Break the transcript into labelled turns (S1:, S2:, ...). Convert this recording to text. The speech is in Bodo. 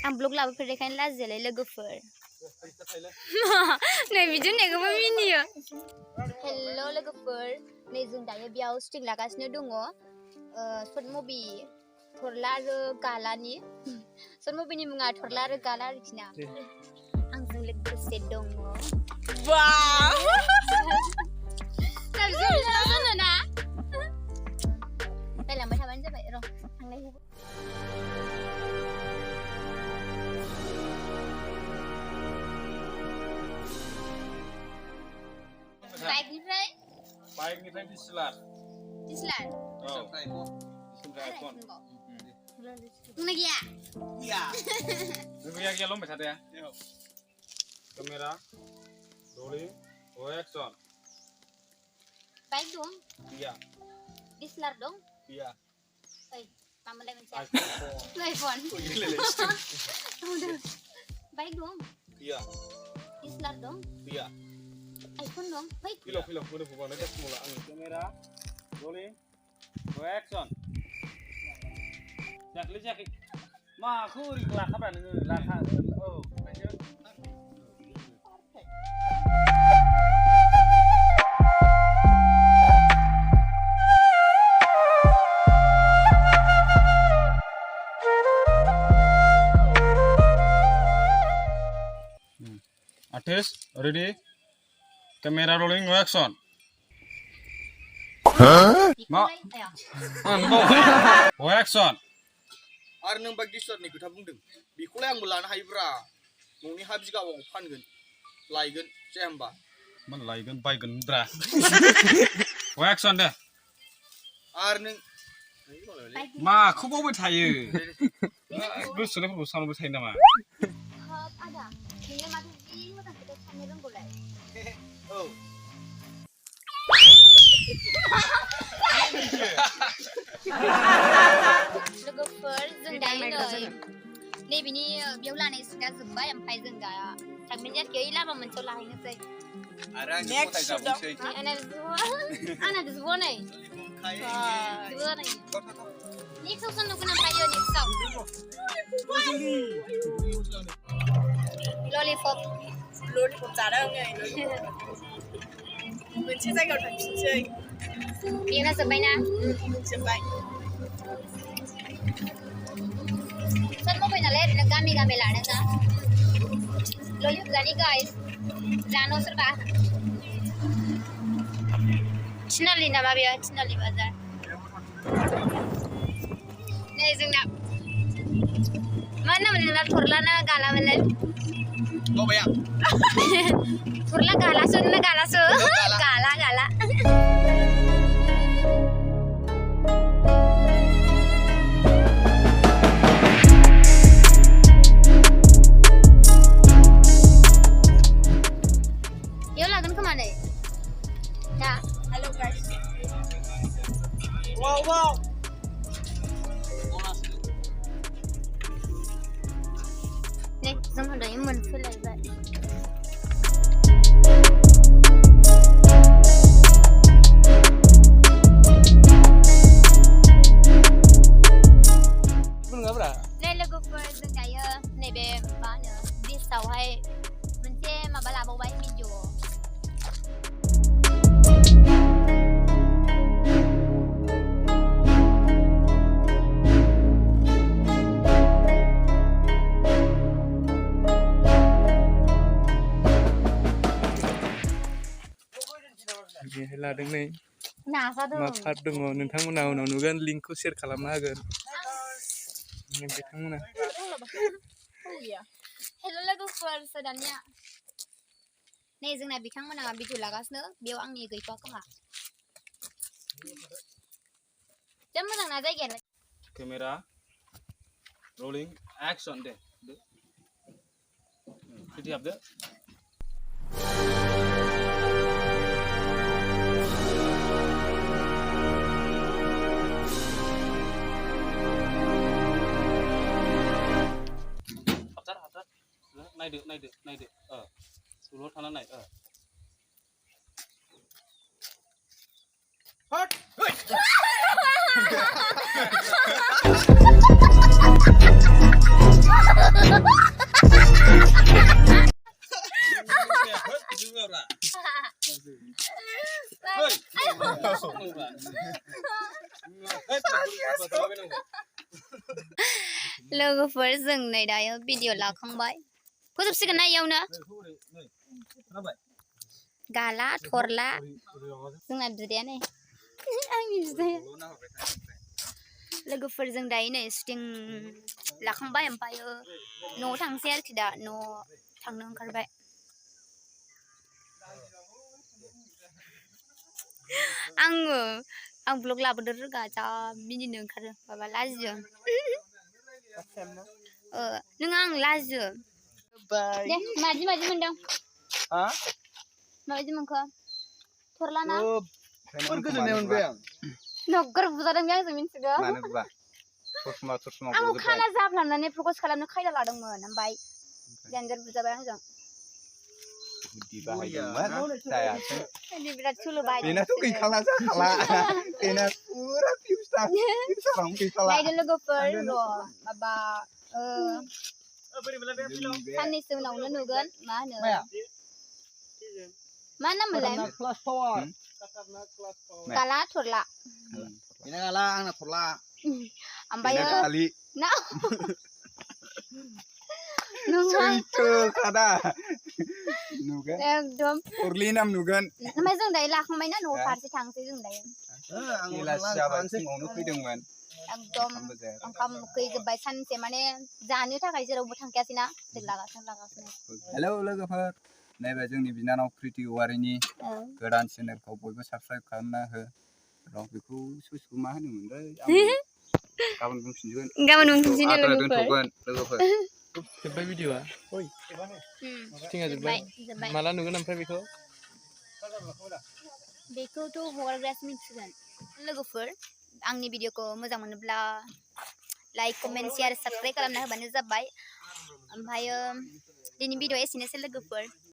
S1: आं ब्लग लाबोफेरनायखायनो लाजियालै लोगोफोर नै बिदि होननायखौबो मिनियो हेल' लोगोफोर नै जों दायो बेयाव शुटिं लागासिनो दङ शर्ट मुभि थरला आरो गालानि शर्ट मुभिनि मुङा थरला आरो गाला आरोखि ना आंजों लोगोसे दङ वाव ना रायलांबाय थाबानो जाबाय र' थांनायखौ बाइकनिफ्राय दिसलार बुंनो गैया गैया लंबाय थादो केमेरा रोलिं एक्सन बाइक दं गैया दिसलार दं गैया ओइ मामोनलाय मोनसे आइफन बाइक दं गैया दिसलार दं गैया iPhone dong, baik. Film, udah bukan aja semula. Kamera, rolling, action. Cek. Mah, aku riklak apa nih? Laka, oh, aja. Artist, ready? Kamera rolling action. Hah? Mau? Action. Ar nang bagi shot ni kita bungdeng. Bikulai yang belana haibra. Mungkin habis kau pangen. Laigen, cemba. Man laigen, baigen bra. Action deh. Ar nang. Ma, aku mau bertanya. Gue sudah berusaha bertanya nama. Ada. Ini mati ini mata kita cari rengkulai. Oh. Logofer जों दायो नै बिनि बेयाव लानाय सुदा जोब्बाय ओमफ्राय जों दा थांनाय जायाखै लामा मोनसेयाव लाहैनोसै आरो आं नेक्स्ट जाबोसै आंना बिजबो नै नेक्स्टआव जों नुगोन ओमफ्राय नेक्स्टआव ललिपप जादों मोनसे जायगायाव थांफिनसै बेना जोब्बायना जोब्बाय सोर मबाइल नालाय ओरैनो गामि लानो ना ललिपप जानि गाइस जानो सोरबा थिनालि नामा बेयो थिनालि बाजार नै जोंना मा होनोमोन नोंना थरला ना गालामोनलाय Bobaya. Turla galaso na galaso. Gala. Yo lagan kemana? Nah, halo guys. Wow. Nih, sama ada yang menfilai baik. Bener berapa? Nih logofer जों दायो नैबे मा होनो ब्रिजआवहाय मोनसे माबा लाबावबाय भिडिअ लादों नै माफार दङ नोंथांमोना उनाव नुगोन लिंकखौ शेयार खालामना होगोन बिथांमोना हेल' लोगोफोर दानिया नै जोंना बिथांमोना भिडिअ लागासिनो बेयाव आंनि गैथ'आ खोमा जा मोजां ना जायगायानो केमेरा रोलिं एक्सन दे बिदि हाबदो नायदो दलर थाना नाय हट
S2: लोगोफोर जों नै दायो भिडिअ लाखांबाय फोजोबसिगोन ना इयावनो गाला थरला जोंना बिदाया नै आंनि बिदाया लोगोफोरजों दायो नै शुटिं लाखांबाय ओमफ्रायो न'आव थांसै आरोखि दा न' थांनो ओंखारबाय आं ब्लग लाबोदो रोगा जा मिनिनो ओंखारो माबा लाजियो नों आं लाजियो दे मादि मोनदों माबायदि मोनखो थरलाना
S1: गोजोननाय मोनबाय आं
S2: नोगोर बुजादों बे आंजों मिन्थिगौ
S1: मानो बुवा थरसमा
S2: आं खाना जाफ्लांनानै प्रप'ज खालामनो खायदा लादोंमोन ओमफ्राय देनजार बुजाबाय आंजों
S1: बुद्धि बाहायदोंमोन जायासै
S2: बिराद सोलो बाहायदों
S1: बेनाथ' गैखाला जाखाला बेना फुरा फिउसारावनो गैखाला नायदो
S2: लोगोफोर र' माबा साननैसो उनावनो नुगोन मा होनो मा नाममोनलाय गाला थरला
S1: बेना गाला आंना थरला
S2: ओमफ्रायो ना
S1: सैथोखादा नुगोन एकदम थरलि नाम नुगोन
S2: ओमफ्राय जों दायो लाखांबाय ना न'आव फारसे थांसै जों दायो
S1: बेलासि जाबाय फुङावनो फैदोंमोन
S2: एकदम ओंखाम उखैजोब्बाय सानसे माने जानो थाखाय जेरावबो थांखायासैना लागासिनो
S1: हेलौ लोगोफोर नैबे जोंनि बिनानाव प्रिति औवारिनि गोदान चेनेलखौ बयबो साबस्क्राइब खालामना हो र' बेखौ ससेखौ मा होनोमोनलै गाबोन बुंफिनगोन दोनथ'गोन लोगोफोर जोब्बाय भिडिअ'आ शुटिंआ जोब्बाय माला नुगोन ओमफ्राय
S2: बेखौथ' हगारग्रायासो मिथिगोन लोगोफोर आंनि भिडिअ'खौ मोजां मोनोब्ला लाइक कमेन्ट शेयार साबस्क्राइब खालामना होबानो जाबाय ओमफ्रायो दिनै भिडिअ'आ एसेनोसै लोगोफोर